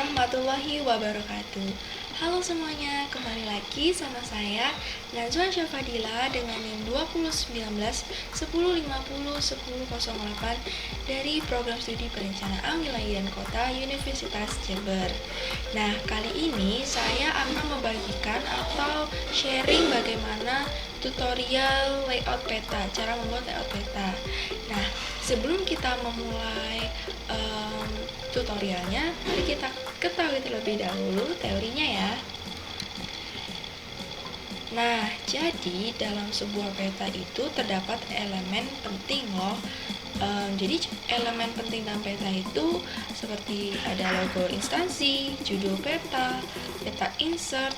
warahmatullahi wabarakatuh. Halo semuanya, kembali lagi sama saya Najwa Syafadila dengan NIM 2019 1050 1008 dari Program Studi Perencanaan Wilayah dan Kota Universitas Jember. Nah, kali ini saya akan membagikan atau sharing bagaimana tutorial layout peta, cara membuat layout peta. Nah, sebelum kita memulai tutorialnya, mari kita ketahui terlebih dahulu teorinya ya. Nah, jadi dalam sebuah peta itu terdapat elemen penting loh. Jadi elemen penting dalam peta itu seperti ada logo instansi, judul peta, peta insert,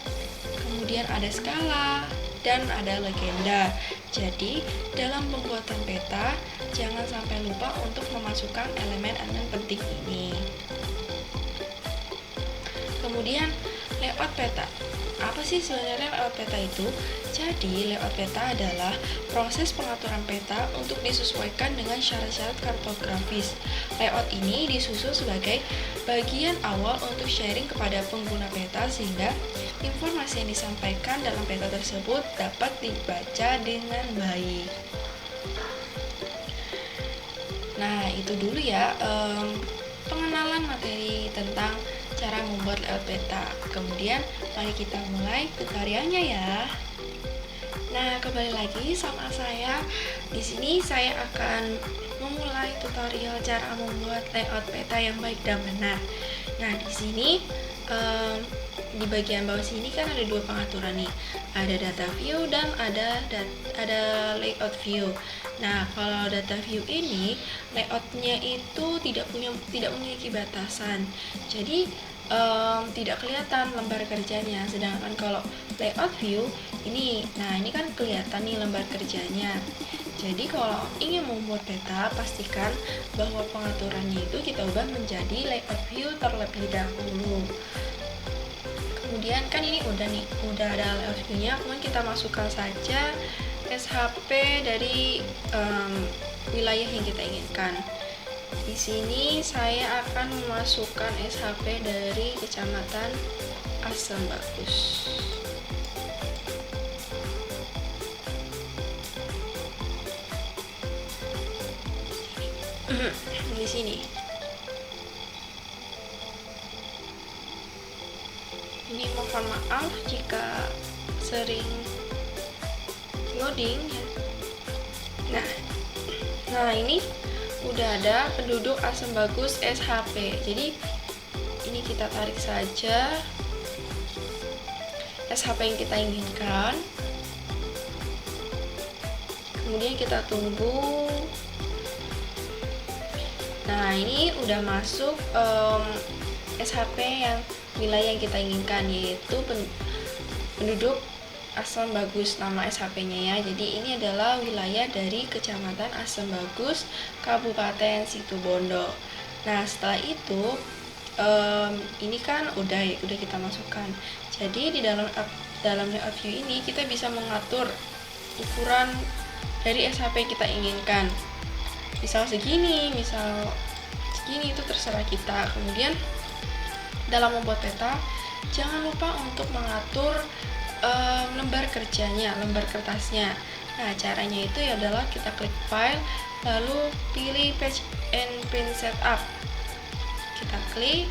kemudian ada skala, dan ada legenda. Jadi dalam pembuatan peta jangan sampai lupa untuk memasukkan elemen-elemen penting ini. Kemudian layout peta. Apa sih sebenarnya layout peta itu? Jadi layout peta adalah proses pengaturan peta untuk disesuaikan dengan syarat-syarat kartografis. Layout ini disusun sebagai bagian awal untuk sharing kepada pengguna peta sehingga informasi yang disampaikan dalam peta tersebut dapat dibaca dengan baik. Nah, itu dulu ya pengenalan materi tentang cara membuat layout peta. Kemudian mari kita mulai tutorialnya ya. Nah, kembali lagi sama saya. Di sini saya akan memulai tutorial cara membuat layout peta yang baik dan benar. Nah, di sini di bagian bawah sini kan ada dua pengaturan nih. Ada data view dan ada layout view. Nah, kalau data view ini layoutnya itu tidak memiliki batasan. Jadi tidak kelihatan lembar kerjanya. Sedangkan kalau layout view ini, nah ini kan kelihatan nih lembar kerjanya. Jadi kalau ingin membuat peta, pastikan bahwa pengaturannya itu kita ubah menjadi layout view terlebih dahulu. Kemudian kan ini udah ada layout view-nya, kemudian kita masukkan saja SHP dari wilayah yang kita inginkan. Di sini saya akan memasukkan SHP dari Kecamatan Asam Bagus. Di sini. Ini mohon maaf jika sering loading ya. Nah ini udah ada penduduk Asam Bagus SHP. Jadi ini kita tarik saja SHP yang kita inginkan. Kemudian kita tunggu. Nah ini udah masuk SHP yang wilayah yang kita inginkan, yaitu penduduk Asam Bagus, nama SHP-nya ya. Jadi ini adalah wilayah dari Kecamatan Asam Bagus, Kabupaten Situbondo. Nah setelah itu ini kan udah kita masukkan. Jadi di dalam layout view ini kita bisa mengatur ukuran dari SHP yang kita inginkan. Misal segini, itu terserah kita. Kemudian dalam membuat peta jangan lupa untuk mengatur lembar kerjanya, lembar kertasnya. Nah caranya itu adalah kita klik file, lalu pilih page and print setup. Kita klik.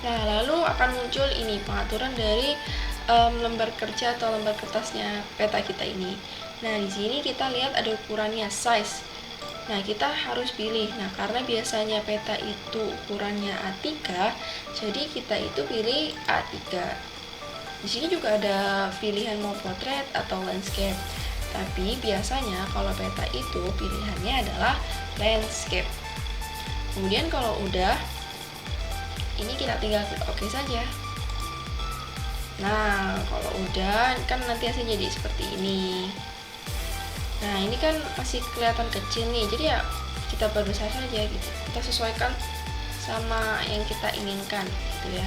Nah lalu akan muncul ini pengaturan dari lembar kerja atau lembar kertasnya peta kita ini. Nah di sini kita lihat ada ukurannya, size. Nah kita harus pilih. Nah karena biasanya peta itu ukurannya A3, jadi kita itu pilih A3. Di sini juga ada pilihan mau portrait atau landscape. Tapi biasanya kalau peta itu pilihannya adalah landscape. Kemudian kalau udah, ini kita tinggal klik OK saja. Nah kalau udah kan nanti hasilnya jadi seperti ini. Nah ini kan masih kelihatan kecil nih, jadi ya kita perbesar saja gitu. Kita sesuaikan sama yang kita inginkan gitu ya.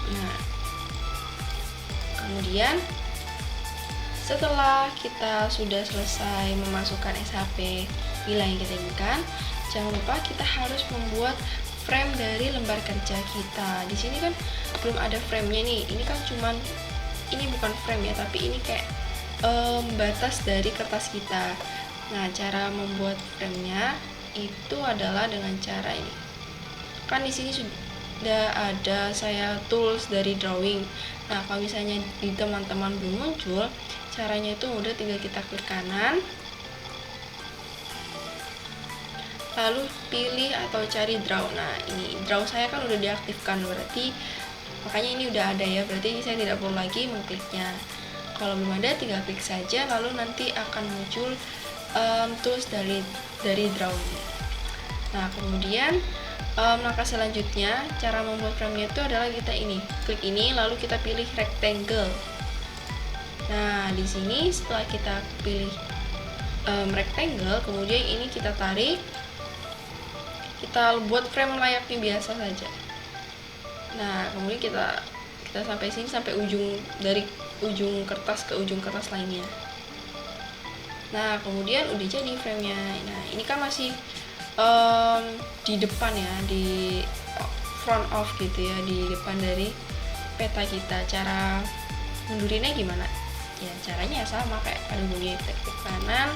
Nah kemudian setelah kita sudah selesai memasukkan SHP wilayah yang kita inginkan, jangan lupa kita harus membuat frame dari lembar kerja kita. Di sini kan belum ada frame-nya nih. Ini kan cuman, ini bukan frame ya, tapi ini kayak batas dari kertas kita. Nah, cara membuat frame-nya itu adalah dengan cara ini. Kan di sini sudah ada saya tools dari drawing. Nah, kalau misalnya di teman-teman belum muncul, caranya itu udah tinggal kita klik kanan, lalu pilih atau cari draw. Nah, ini draw saya kan udah diaktifkan, berarti makanya ini udah ada ya, berarti saya tidak perlu lagi mengkliknya. Kalau belum ada, tinggal klik saja, lalu nanti akan muncul tools dari draw. Nah, kemudian langkah selanjutnya cara membuat frame-nya itu adalah kita ini klik ini, lalu kita pilih rectangle. Nah, di sini setelah kita pilih rectangle, kemudian ini kita tarik, kita buat frame layaknya biasa saja. Nah, kemudian kita sampai sini, sampai ujung, dari ujung kertas ke ujung kertas lainnya. Nah, kemudian udah jadi frame-nya. Nah, ini kan masih di depan ya, di front of gitu ya, di depan dari peta kita. Cara mundurinnya gimana? Ya, caranya sama kayak pada bunyi, klik kanan,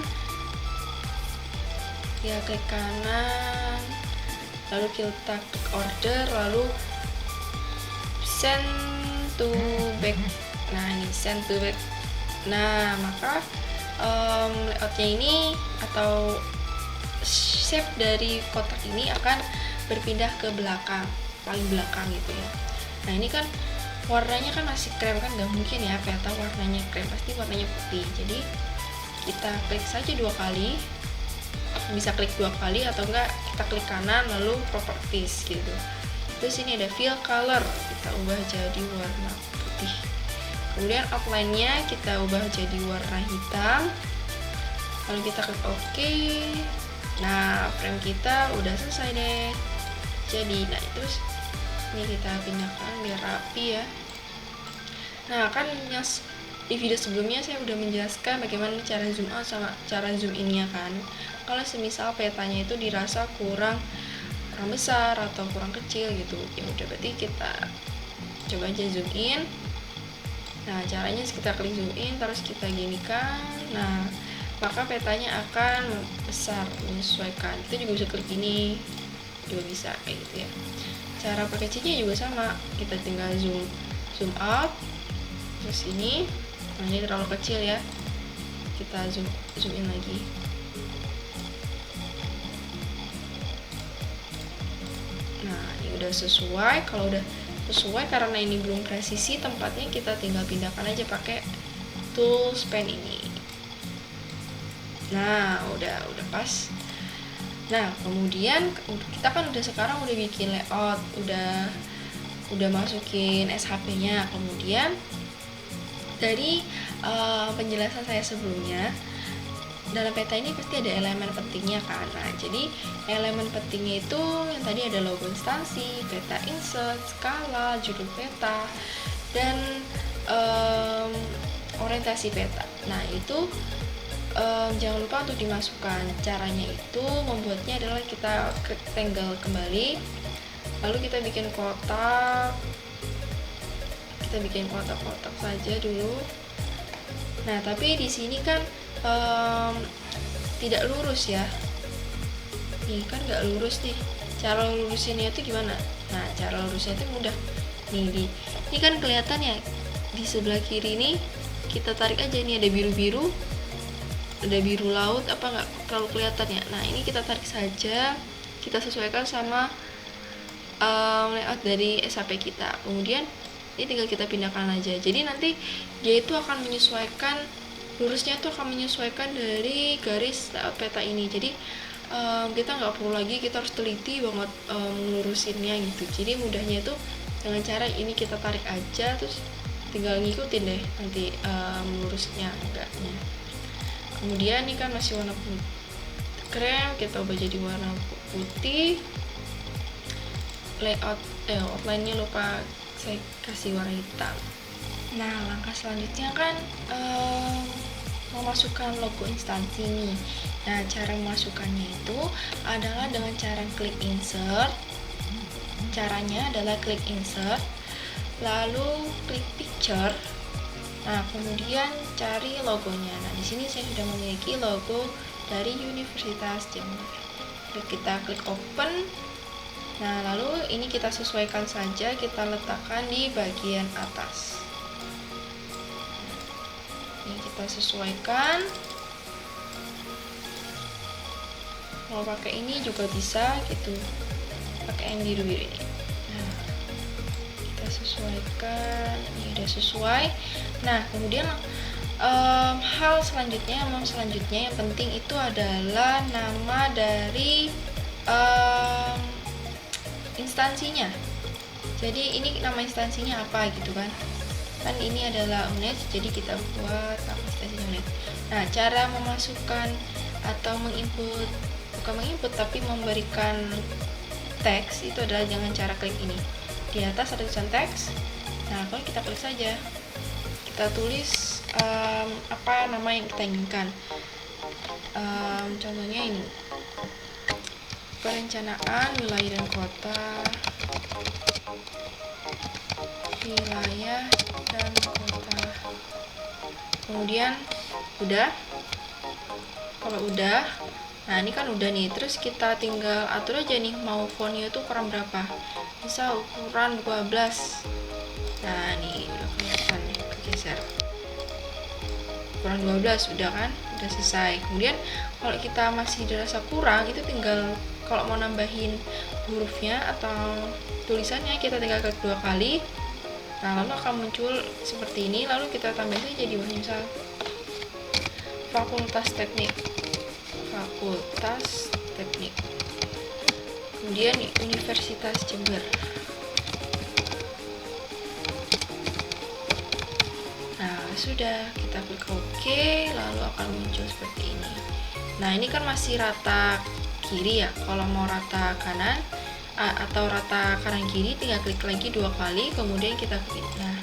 ya klik kanan, lalu kita klik order, lalu send to back. Nah, ini send to back. Nah, maka layoutnya ini atau shape dari kotak ini akan berpindah ke belakang, paling belakang gitu ya. Nah, ini kan warnanya kan masih krem, kan nggak mungkin ya peta warnanya krem, pasti warnanya putih. Jadi kita klik saja 2 kali, bisa klik 2 kali atau enggak kita klik kanan lalu properties gitu. Terus ini ada fill color, kita ubah jadi warna putih. Kemudian outline-nya kita ubah jadi warna hitam, lalu kita klik OK. Nah, frame kita udah selesai deh. Jadi, nah terus ini kita pindahkan biar rapi ya. Nah, kan yang di video sebelumnya saya udah menjelaskan bagaimana cara zoom out sama cara zoom in-nya kan. Kalau semisal petanya itu dirasa kurang besar atau kurang kecil gitu, ya udah berarti kita coba aja zoom in. Nah, caranya kita klik zoom in, terus kita ginikan. Nah, maka petanya akan besar, menyesuaikan. Kita juga bisa klik ini, juga bisa kayak gitu ya. Cara packagingnya juga sama, kita tinggal zoom out, terus ini, nah ini terlalu kecil ya, kita zoom in lagi. Nah, ini udah sesuai. Kalau udah sesuai, karena ini belum presisi tempatnya, kita tinggal pindahkan aja pakai tools pen ini. Nah, udah pas. Nah, kemudian kita kan sekarang udah bikin layout, udah masukin SHP-nya. Kemudian dari penjelasan saya sebelumnya, dalam peta ini pasti ada elemen pentingnya kan. Nah, jadi elemen pentingnya itu yang tadi ada logo instansi, peta insert, skala, judul peta, dan orientasi peta. Nah, itu jangan lupa untuk dimasukkan. Caranya itu membuatnya adalah kita rectangle kembali, lalu kita bikin kotak. Kita bikin kotak-kotak saja dulu. Nah, tapi di sini kan tidak lurus ya. Nih kan nggak lurus nih. Cara lurusinnya itu gimana? Nah, cara lurusnya itu mudah. Nih, ini kan kelihatan ya, di sebelah kiri nih kita tarik aja, nih ada biru-biru, ada biru laut, apa nggak terlalu kelihatan ya. Nah, ini kita tarik saja, kita sesuaikan sama layout dari SHP kita. Kemudian ini tinggal kita pindahkan aja. Jadi nanti dia itu akan menyesuaikan, lurusnya tuh akan menyesuaikan dari garis layout peta ini. Jadi kita nggak perlu lagi, kita harus teliti banget melurusinnya gitu. Jadi mudahnya itu dengan cara ini, kita tarik aja, terus tinggal ngikutin deh nanti melurusnya enggaknya. Kemudian ini kan masih warna putih krem, kita ubah jadi warna putih. Layout outline-nya lupa saya kasih warna hitam. Nah, langkah selanjutnya kan memasukkan logo instansi nih. Nah, cara memasukkannya itu adalah dengan cara klik insert. Caranya adalah klik insert, lalu klik picture. Nah, kemudian cari logonya. Nah, di sini saya sudah memiliki logo dari Universitas Jember. Kita klik open. Nah, lalu ini kita sesuaikan saja, kita letakkan di bagian atas. Ini kita sesuaikan. Mau pakai ini juga bisa gitu, pakai yang biru ini. Nah, kita sesuaikan. Ini udah sesuai. Nah, kemudian hal selanjutnya yang penting itu adalah nama dari instansinya. Jadi ini nama instansinya apa gitu kan ini adalah UNED, jadi kita buat nama instansinya UNED. Nah, cara memasukkan atau bukan menginput tapi memberikan teks itu adalah dengan cara klik ini. Di atas ada tulisan teks. Nah, kalau kita klik saja, kita tulis apa nama yang kita inginkan. Contohnya ini, perencanaan wilayah dan kota, wilayah dan kota. Kemudian udah. Kalau udah, nah ini kan udah nih, terus kita tinggal atur aja nih mau fontnya itu ukuran berapa. Bisa ukuran 12. Nah, nih udah kelihatan nih, kegeser. Ukuran 12 udah kan? Udah selesai. Kemudian kalau kita masih dirasa kurang, itu tinggal kalau mau nambahin hurufnya atau tulisannya, kita tinggal klik 2 kali. Nah, lalu akan muncul seperti ini, lalu kita tambahin saja di bawah, misal Fakultas Teknik. Kemudian Universitas Jember. Nah, sudah, kita klik OK, lalu akan muncul seperti ini. Nah, ini kan masih rata kiri ya. Kalau mau rata kanan atau rata kanan kiri, tinggal klik lagi 2 kali, kemudian kita klik. Nah,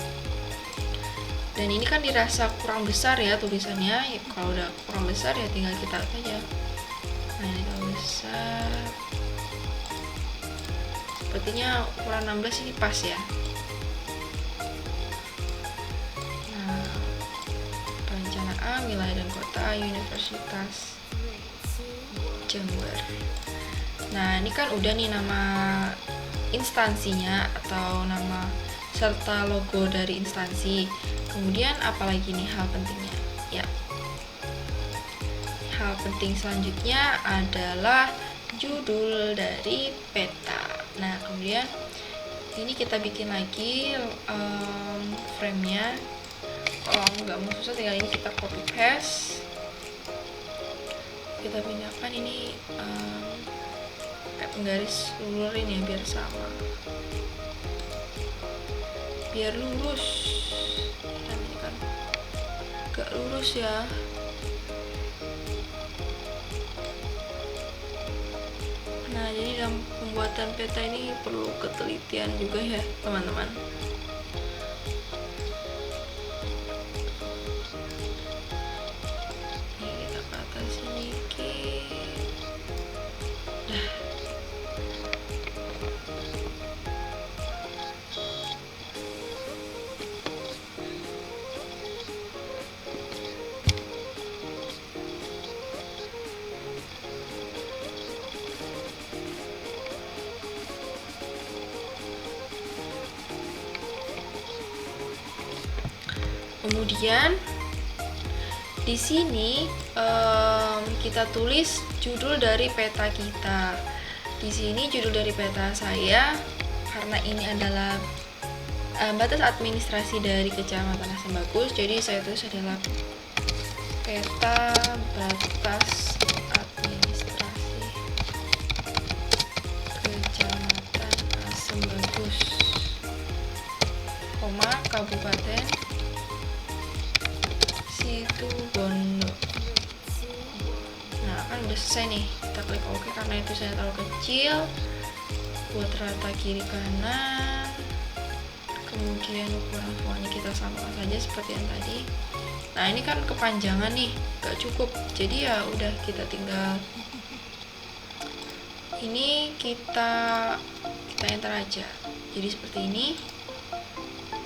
dan ini kan dirasa kurang besar ya tulisannya. Ya, kalau udah kurang besar ya tinggal kita lihat aja. Nah, ini terlalu besar. Sepertinya ukuran 16 ini pas ya. Nah, perencanaan wilayah dan kota Universitas Jember. Nah, ini kan udah nih nama instansinya atau nama serta logo dari instansi. Kemudian apalagi nih hal pentingnya? Ya. Hal penting selanjutnya adalah judul dari peta. Nah, kemudian ini kita bikin lagi frame-nya. Kalau nggak mau susah, tinggal ini kita copy paste. Kita pindahkan ini kayak penggaris lulurin ya, biar sama, biar lurus. Nah, ini kan gak lurus ya. Nah, jadi dalam pembuatan peta ini perlu ketelitian juga ya teman-teman. Ini kita ke atas sedikit. Nah, kemudian di sini kita tulis judul dari peta kita. Di sini judul dari peta saya, karena ini adalah batas administrasi dari Kecamatan Asam Bagus, jadi saya tulis adalah peta batas administrasi Kecamatan Asam Bagus, Kabupaten Situbondo. Nah, kan udah selesai nih, kita klik OK karena itu saya terlalu kecil. Buat rata kiri kanan, Kemudian ukuran fonnya kita samakan saja seperti yang tadi. Nah ini kan kepanjangan nih, gak cukup, jadi ya udah kita tinggal ini kita enter aja, jadi seperti ini.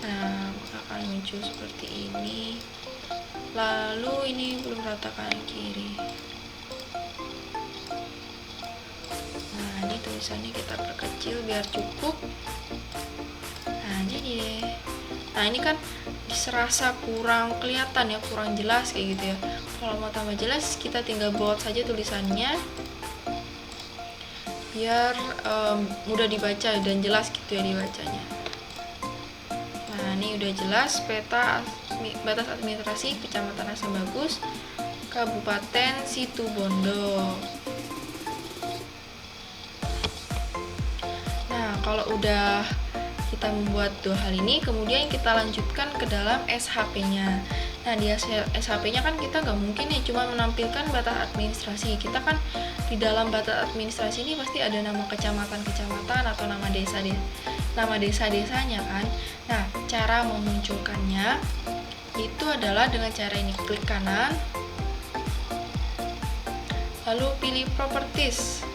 Nah akan muncul seperti ini, lalu ini belum rata kanan kiri. Nah ini tulisannya kita perkecil biar cukup. Nah jadi deh. Nah ini kan serasa kurang kelihatan ya, kurang jelas kayak gitu ya. Kalau mau tambah jelas kita tinggal buat saja tulisannya biar mudah dibaca dan jelas gitu ya dibacanya. Nah ini udah jelas peta batas administrasi Kecamatan Asembagus Kabupaten Situbondo. Nah kalau udah kita membuat dua hal ini, kemudian kita lanjutkan ke dalam SHP-nya. Nah di SHP-nya kan kita nggak mungkin ya cuma menampilkan batas administrasi. Kita kan di dalam batas administrasi ini pasti ada nama kecamatan-kecamatan atau nama desa-desanya kan. Nah cara memunculkannya itu adalah dengan cara ini, klik kanan, lalu pilih properties.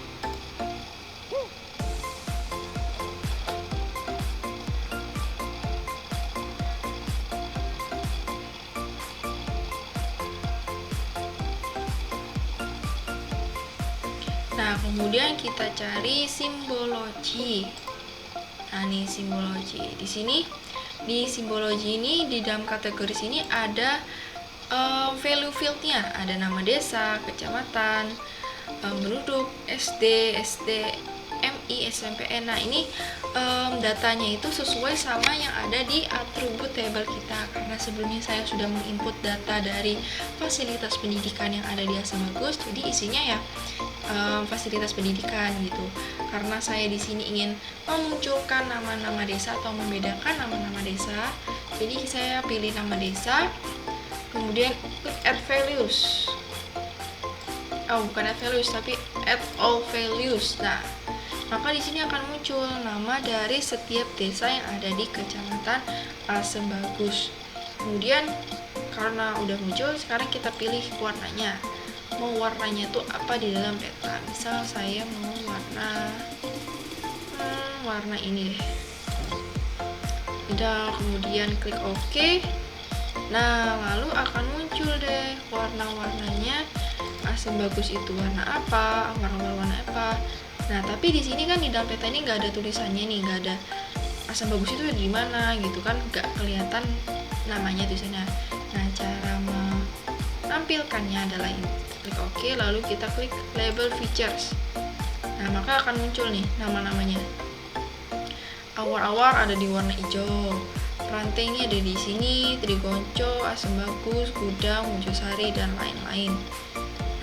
Nah, kemudian kita cari simbologi. Nah, ini simbologi. Di sini di simbologi ini di dalam kategori sini ada value field-nya, ada nama desa, kecamatan, penduduk, SD, MI, SMPN. Nah, ini datanya itu sesuai sama yang ada di atribut table kita, karena sebelumnya saya sudah menginput data dari fasilitas pendidikan yang ada di Asembagus, jadi isinya ya fasilitas pendidikan gitu. Karena saya di sini ingin memunculkan nama-nama desa atau membedakan nama-nama desa, jadi saya pilih nama desa, kemudian klik add values. Bukan add values tapi add all values. Nah, maka di sini akan muncul nama dari setiap desa yang ada di Kecamatan Asembagus. Kemudian karena udah muncul, sekarang kita pilih warnanya. Mau warnanya tuh apa di dalam peta? Misal saya mau warna ini deh. Udah, kemudian klik OK. Nah, lalu akan muncul deh warna-warnanya. Asembagus itu warna apa? Warna apa? Nah, tapi di sini kan di dalam peta ini nggak ada tulisannya nih, nggak ada Asembagus itu di mana gitu kan, nggak kelihatan namanya tulisannya. Nah, cara menampilkannya adalah ini. Klik OK, lalu kita klik label features. Nah, maka akan muncul nih nama-namanya. Awar-awar ada di warna hijau, rantainya ada di sini, Trigonco, Asembagus, Gudang, Mojosari, dan lain-lain.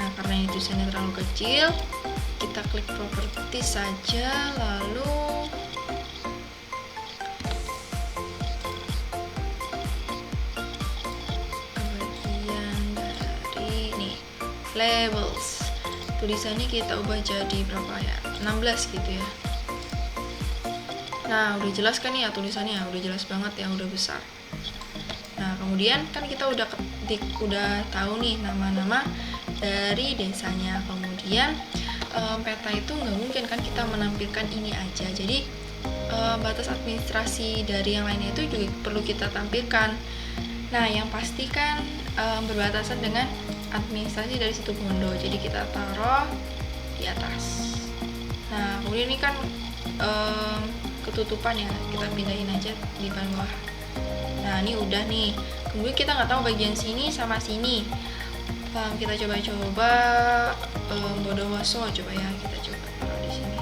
Nah, karena ini tulisannya terlalu kecil, kita klik properti saja, lalu bagian dari nih labels, tulisannya kita ubah jadi berapa ya, 16 gitu ya. Nah, udah jelas kan ya tulisannya, udah jelas banget ya, udah besar. Nah, kemudian kan kita udah tahu nih nama-nama dari desanya. Kemudian peta itu nggak mungkin kan kita menampilkan ini aja, jadi batas administrasi dari yang lainnya itu juga perlu kita tampilkan. Nah, yang pasti kan berbatasan dengan administrasi dari Situbondo, jadi kita taruh di atas. Nah, kemudian ini kan ketutupan ya, kita pindahin aja di bawah. Nah, ini udah nih. Kemudian kita nggak tahu bagian sini sama sini. Kita coba Bondowoso, coba ya, kita coba taruh di sini.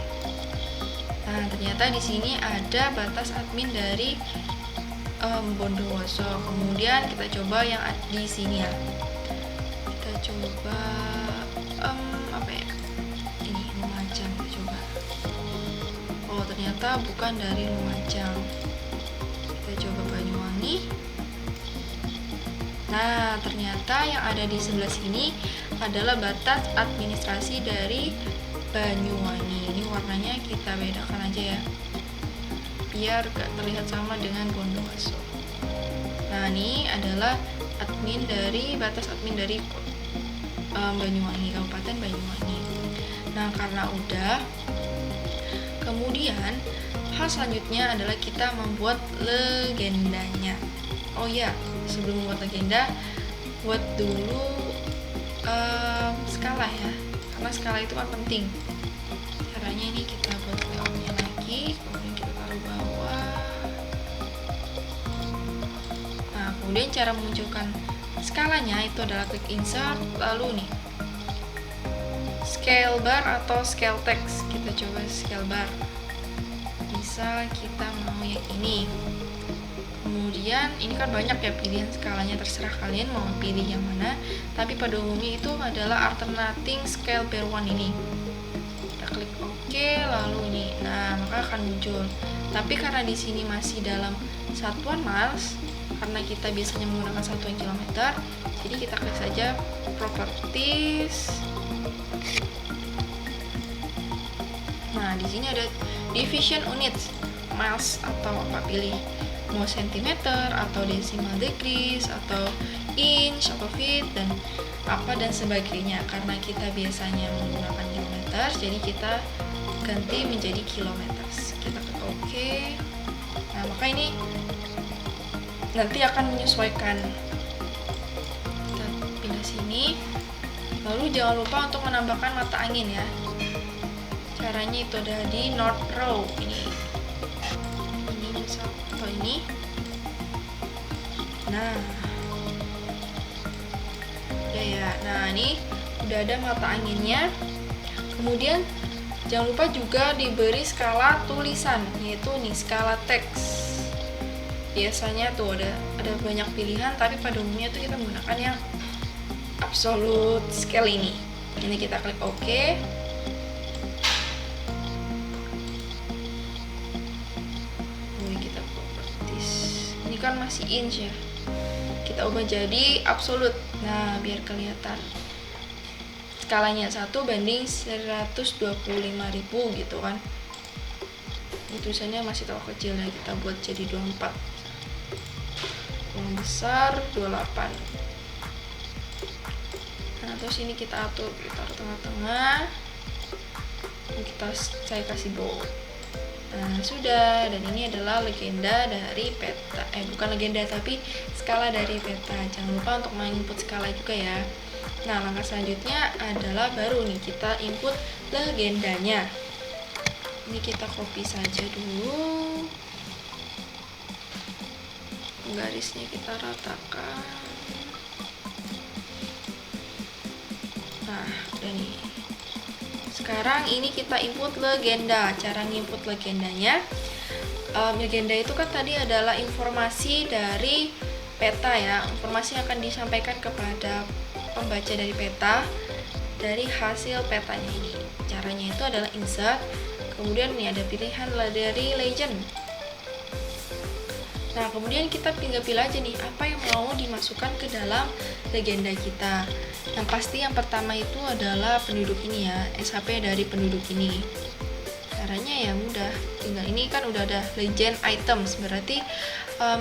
Nah, ternyata di sini ada batas admin dari Bondowoso. Kemudian kita coba yang di sini ya. Kita coba apa ya? Ini Lumajang, kita coba. Oh, ternyata bukan dari Lumajang. Kita coba Banyuwangi. Nah, ternyata yang ada di sebelah sini adalah batas administrasi dari Banyuwangi. Ini warnanya kita bedakan aja ya. biar gak terlihat sama dengan Bondowoso. Nah, ini adalah batas admin dari Banyuwangi, Kabupaten Banyuwangi. Nah, karena udah, kemudian hal selanjutnya adalah kita membuat legendanya. Oh ya, sebelum membuat legenda, buat dulu skala ya, karena skala itu kan penting. Caranya ini kita buat layoutnya lagi, kemudian kita taruh bawah. Nah, kemudian cara memunculkan skalanya itu adalah klik insert, lalu nih scale bar atau scale text. Kita coba scale bar, bisa kita mau yang ini. Kemudian ini kan banyak ya pilihan skalanya, terserah kalian mau pilih yang mana, tapi pada umumnya itu adalah alternating scale bar 1 ini. Kita klik OK, lalu ini, nah maka akan muncul. Tapi karena di sini masih dalam satuan miles, karena kita biasanya menggunakan satuan kilometer, jadi kita klik saja properties. Nah, di sini ada division units, miles atau apa, pilih mau centimeter atau decimal degrees atau inch atau feet dan apa dan sebagainya. Karena kita biasanya menggunakan kilometer, jadi kita ganti menjadi kilometer. Kita klik OK. Nah, maka ini nanti akan menyesuaikan. Kita pindah sini. Lalu jangan lupa untuk menambahkan mata angin ya. Caranya itu ada di North Row ini misal atau ini. Nah, udah ya. Nah, ini udah ada mata anginnya. Kemudian jangan lupa juga diberi skala tulisan, yaitu nih skala teks. Biasanya tuh ada banyak pilihan, tapi pada umumnya tuh kita menggunakan yang absolute scale ini. Ini kita klik OK. Kita properties. Ini kan masih inch ya. Kita ubah jadi absolute. Nah, biar kelihatan. Skalanya 1 banding 125.000 gitu kan. Ini tulisannya masih terlalu kecil ya, kita buat jadi 24. Yang besar 28. Nah, terus ini kita atur, kita taruh tengah-tengah. Saya kasih bold. Nah, sudah. Dan ini adalah legenda dari peta. Bukan legenda, tapi skala dari peta. Jangan lupa untuk menginput skala juga ya. Nah, langkah selanjutnya adalah baru nih kita input legendanya. Ini kita copy saja dulu. Garisnya kita ratakan. Nah, udah nih. Sekarang ini kita input legenda. Cara nginput legendanya, legenda itu kan tadi adalah informasi dari peta ya. Informasi yang akan disampaikan kepada pembaca dari peta dari hasil petanya ini. Caranya itu adalah insert. Kemudian ini ada pilihan dari legend. Nah, kemudian kita tinggal pilih aja nih apa yang mau dimasukkan ke dalam legenda kita. Yang pasti yang pertama itu adalah penduduk ini ya, SHP dari penduduk ini. Caranya ya mudah, tinggal ini kan udah ada legend items, berarti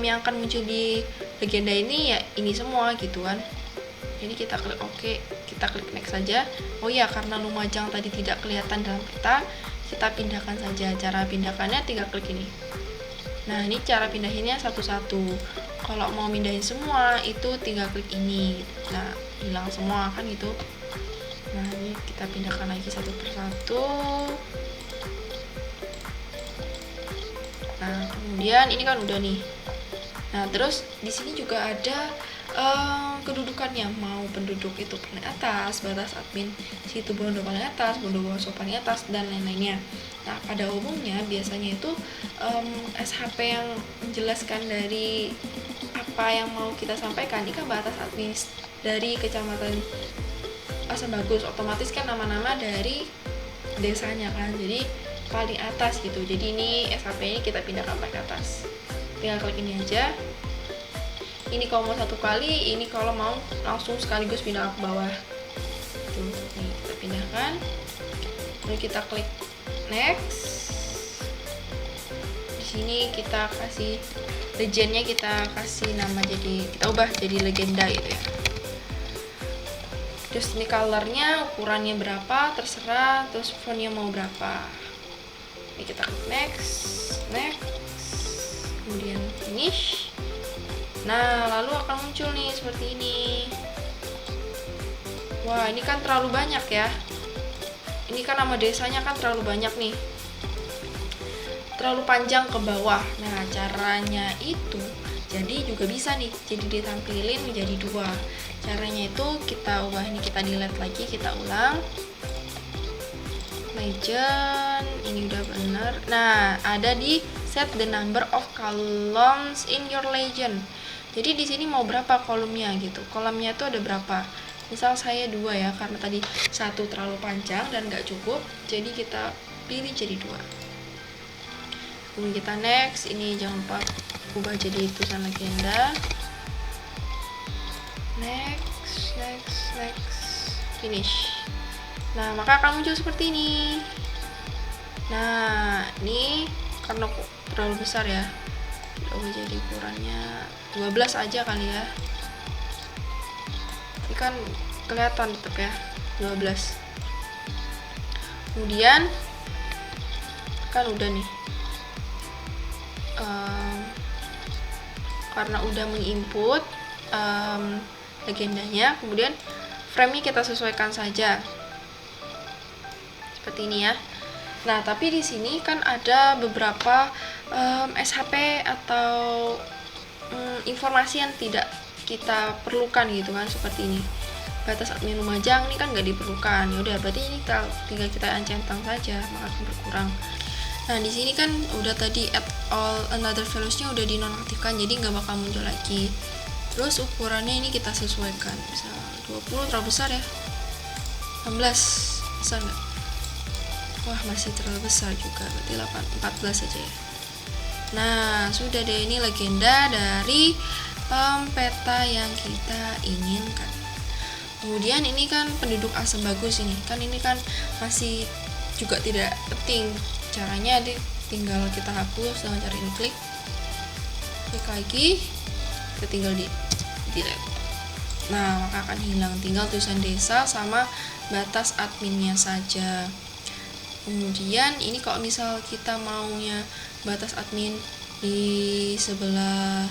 yang akan muncul di legenda ini ya ini semua gitu kan. Jadi kita klik OK, kita klik next saja. Oh ya, karena Lumajang tadi tidak kelihatan dalam peta, kita pindahkan saja. Cara pindahkannya tinggal klik ini. Nah, ini cara pindahinnya satu-satu. Kalau mau pindahin semua itu tinggal klik ini. Nah, hilang semua kan gitu. Nah, ini kita pindahkan lagi satu persatu. Nah, kemudian ini kan udah nih. Nah, terus di sini juga ada kedudukannya, mau penduduk itu paling atas, batas admin situ Bondo paling atas, Bondowoso paling atas, dan lain-lainnya. Nah, pada umumnya biasanya itu SHP yang menjelaskan dari apa yang mau kita sampaikan ini kan batas admin dari kecamatan Pasar Bagus, otomatis kan nama-nama dari desanya kan, jadi paling atas gitu. Jadi ini SHP ini kita pindahkan paling atas, tinggal klik ini aja. Ini kalau mau satu kali, ini kalau mau langsung sekaligus pindah ke bawah. Tuh, nih kita pindahkan. Lalu kita klik next. Di sini kita kasih legendnya, kita kasih nama, jadi kita ubah jadi legenda gitu ya. Terus ini colornya, ukurannya berapa terserah, terus fontnya mau berapa. Ini kita klik next, kemudian finish. Nah, lalu akan muncul nih seperti ini. Wah, ini kan terlalu banyak ya. Ini kan nama desanya kan terlalu banyak nih, terlalu panjang ke bawah. Nah, caranya itu jadi juga bisa nih, jadi ditampilin menjadi 2. Caranya itu kita ubah, ini kita delete lagi, kita ulang. Legend, ini udah bener. Nah, ada di set the number of columns in your legend. Jadi di sini mau berapa kolomnya gitu. Kolomnya itu ada berapa? Misal saya 2 ya, karena tadi 1 terlalu panjang dan nggak cukup, jadi kita pilih jadi 2. Kemudian kita next, ini jangan lupa ubah jadi tulisan legenda. Next, finish. Nah, maka akan muncul seperti ini. Nah, ini karena terlalu besar ya, kita ubah jadi ukurannya 12 aja kali ya. Ini kan kelihatan tetap ya, 12. Kemudian kan udah nih, karena udah menginput legendanya, kemudian frame-nya kita sesuaikan saja seperti ini ya. Nah, tapi di sini kan ada beberapa SHP atau informasi yang tidak kita perlukan gitu kan, seperti ini. Batas admin Lumajang ini kan nggak diperlukan. Ya udah, berarti ini tinggal kita centang saja, maka akan berkurang. Nah, di sini kan udah tadi add all another values-nya udah dinonaktifkan, jadi nggak bakal muncul lagi. Terus ukurannya ini kita sesuaikan, bisa 20 terlalu besar ya, 16 besar nggak? Wah, masih terlalu besar juga, berarti 14 saja ya. Nah, sudah deh, ini legenda dari peta yang kita inginkan. Kemudian ini kan penduduk asam bagus ini kan masih juga tidak penting. Caranya tinggal kita hapus dengan cara ini, klik lagi, kita tinggal di delete. Nah, maka akan hilang, tinggal tulisan desa sama batas adminnya saja. Kemudian ini kalau misal kita maunya batas admin di sebelah,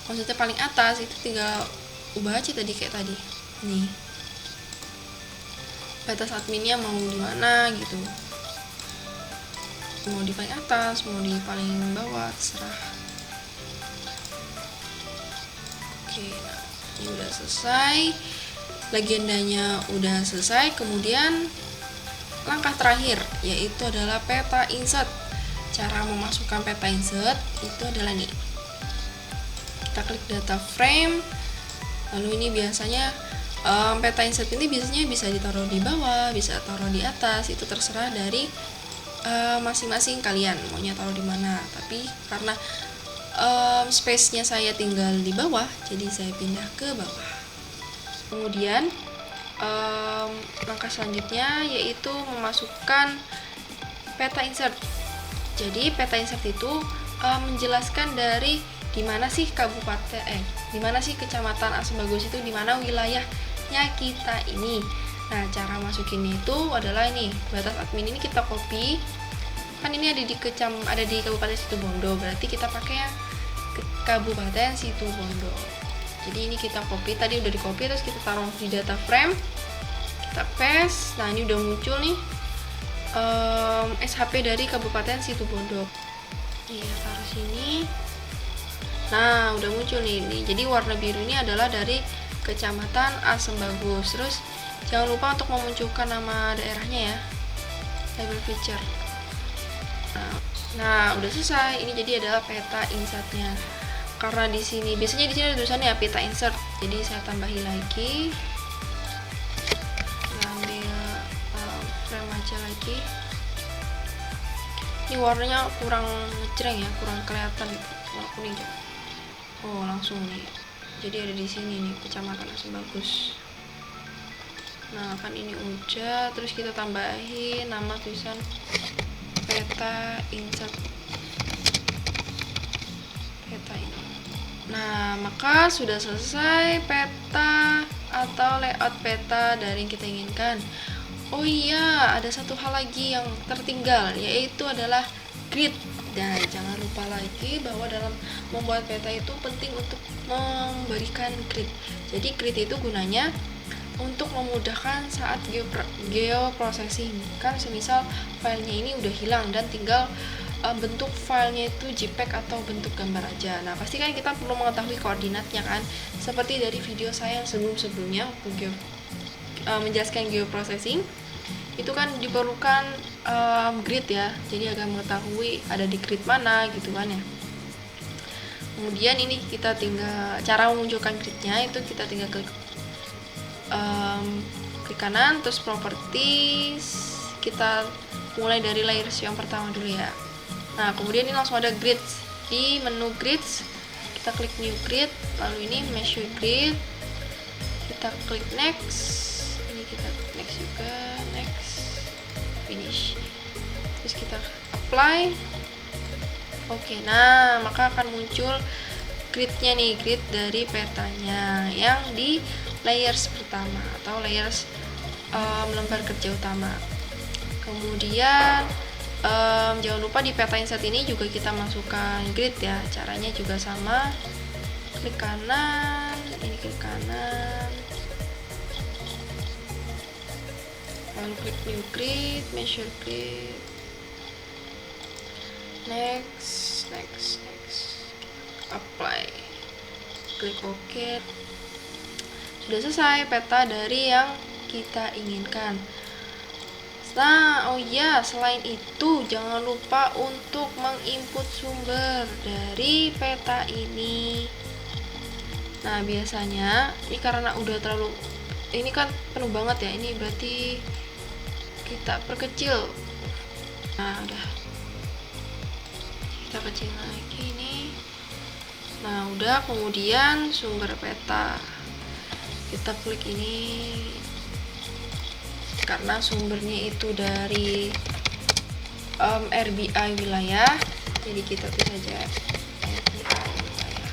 maksudnya paling atas, itu tinggal ubah aja tadi kayak tadi nih, batas adminnya mau di mana gitu, mau di paling atas, mau di paling bawah, terserah. Oke, nah ini udah selesai, legendanya udah selesai. Kemudian langkah terakhir yaitu adalah peta insert. Cara memasukkan peta insert itu adalah nih, kita klik data frame, lalu ini biasanya peta insert ini biasanya bisa ditaruh di bawah, bisa taruh di atas, itu terserah dari masing-masing kalian maunya taruh di mana. Tapi karena space-nya saya tinggal di bawah, jadi saya pindah ke bawah. Kemudian langkah selanjutnya yaitu memasukkan peta insert. Jadi peta insert itu menjelaskan dari di mana sih di mana sih kecamatan Asam Bagus itu, di mana wilayahnya kita ini. Nah, cara masukinnya itu adalah ini, batas admin ini kita copy. Kan ini ada di Kabupaten Situbondo, berarti kita pakai yang Kabupaten Situbondo. Jadi ini kita copy, tadi udah di copy, terus kita taruh di data frame, kita paste. Nah, ini udah muncul nih SHP dari Kabupaten Situbondo. Iya, taruh sini. Nah, udah muncul nih. Jadi warna biru ini adalah dari Kecamatan Asam Bagus. Terus jangan lupa untuk memunculkan nama daerahnya ya, label feature. Nah, udah selesai. Ini jadi adalah peta insertnya. Karena di sini biasanya di sini ada tulisannya ya, peta insert. Jadi saya tambahin lagi. Ambil frame aja lagi. Ini warnanya kurang ngejreng ya, kurang kelihatan gitu, warna kuning ya. Oh, langsung nih. Jadi ada di sini nih, Kecamatan Asam Bagus. Nah, kan ini udah, terus kita tambahin nama tulisan peta insert. peta ini. Nah, maka sudah selesai peta atau layout peta dari yang kita inginkan. Oh iya, ada satu hal lagi yang tertinggal, yaitu adalah grid. Dan jangan lupa lagi bahwa dalam membuat peta itu penting untuk memberikan grid. Jadi grid itu gunanya untuk memudahkan saat geoprocessing. Kan semisal filenya ini udah hilang dan tinggal bentuk filenya itu JPEG atau bentuk gambar aja. Nah, pasti kan kita perlu mengetahui koordinatnya kan. Seperti dari video saya yang sebelum-sebelumnya untuk menjelaskan geoprocessing, itu kan diperlukan grid ya. Jadi agar mengetahui ada di grid mana gitu kan ya. Kemudian ini kita tinggal cara memunculkan gridnya itu kita tinggal klik kanan, terus properties, kita mulai dari layers yang pertama dulu ya. Nah, kemudian ini langsung ada grids. Di menu grids, kita klik new grid, lalu ini measure grid, kita klik next, ini kita klik next juga, next, finish, terus kita apply. Oke, nah maka akan muncul gridnya nih, grid dari petanya yang di layers pertama atau layers lembar kerja utama. Kemudian jangan lupa di peta inset ini juga kita masukkan grid ya. Caranya juga sama, klik kanan, ini klik kanan, lalu klik new grid, measure grid, next, apply, klik OK. Sudah selesai peta dari yang kita inginkan. Nah, oh iya, selain itu jangan lupa untuk menginput sumber dari peta ini. Nah, biasanya ini karena udah terlalu, ini kan penuh banget ya, ini berarti kita perkecil. Nah, udah kita kecil lagi nih. Nah, udah, kemudian sumber peta kita klik ini karena sumbernya itu dari RBI wilayah, jadi kita tulis saja RBI wilayah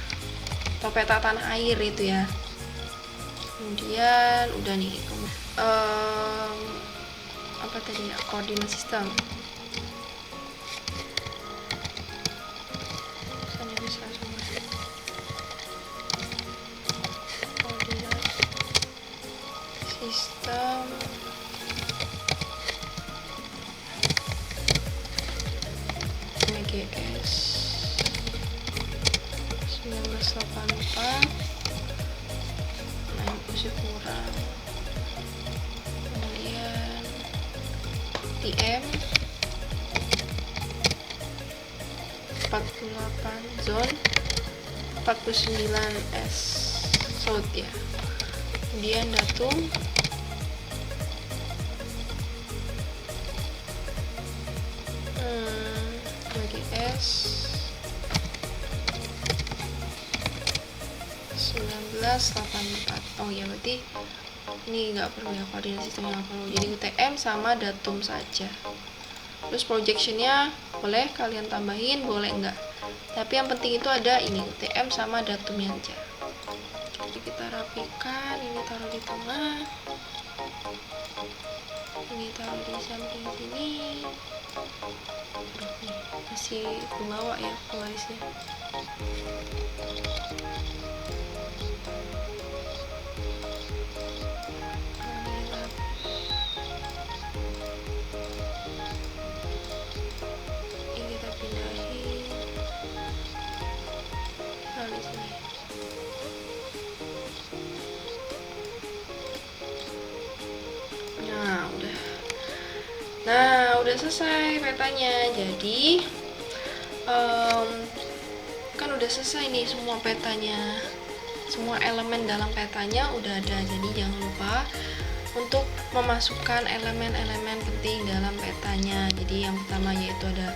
atau peta tanah air itu ya. Kemudian udah nih apa tadi ya, koordinat sistem. Koordinat sistem GS 1984 naik usia kurang, kemudian TM 48 zone 49S South ya. Kemudian datum BGS 1984. Oh ya, berarti ini nggak perlu ya, koordinat sistemnya nggak perlu, jadi UTM sama datum saja. Terus projectionnya boleh kalian tambahin, boleh enggak, tapi yang penting itu ada ini UTM sama datumnya aja. Jadi kita rapikan, ini taruh di tengah, ini taruh di samping sini. Nih, masih ke bawah ya penggarisnya. Ini kita pindahin. Nah, di sini. Nah, udah selesai petanya. Jadi kan udah selesai nih semua petanya, semua elemen dalam petanya udah ada. Jadi jangan lupa untuk memasukkan elemen-elemen penting dalam petanya. Jadi yang pertama yaitu ada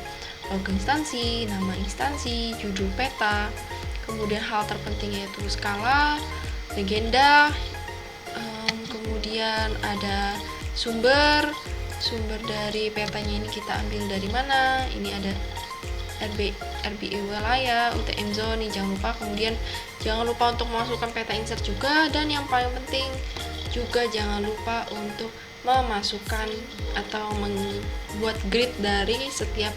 logo instansi, nama instansi, judul peta, kemudian hal terpenting yaitu skala, legenda, kemudian ada sumber dari petanya ini kita ambil dari mana. Ini ada RBI wilayah, UTM zone, jangan lupa. Kemudian jangan lupa untuk memasukkan peta insert juga, dan yang paling penting juga jangan lupa untuk memasukkan atau membuat grid dari setiap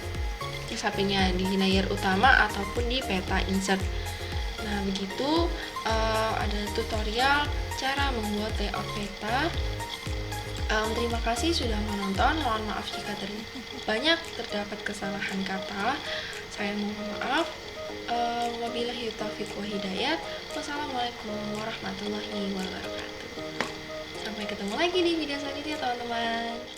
SAP-nya di layer utama ataupun di peta insert. Nah, begitu ada tutorial cara membuat layout peta. Terima kasih sudah menonton. Mohon maaf jika banyak terdapat kesalahan kata. Saya mohon maaf. Wabillahi taufiq wa hidayat. Wassalamualaikum warahmatullahi wabarakatuh. Sampai ketemu lagi di video selanjutnya, teman-teman.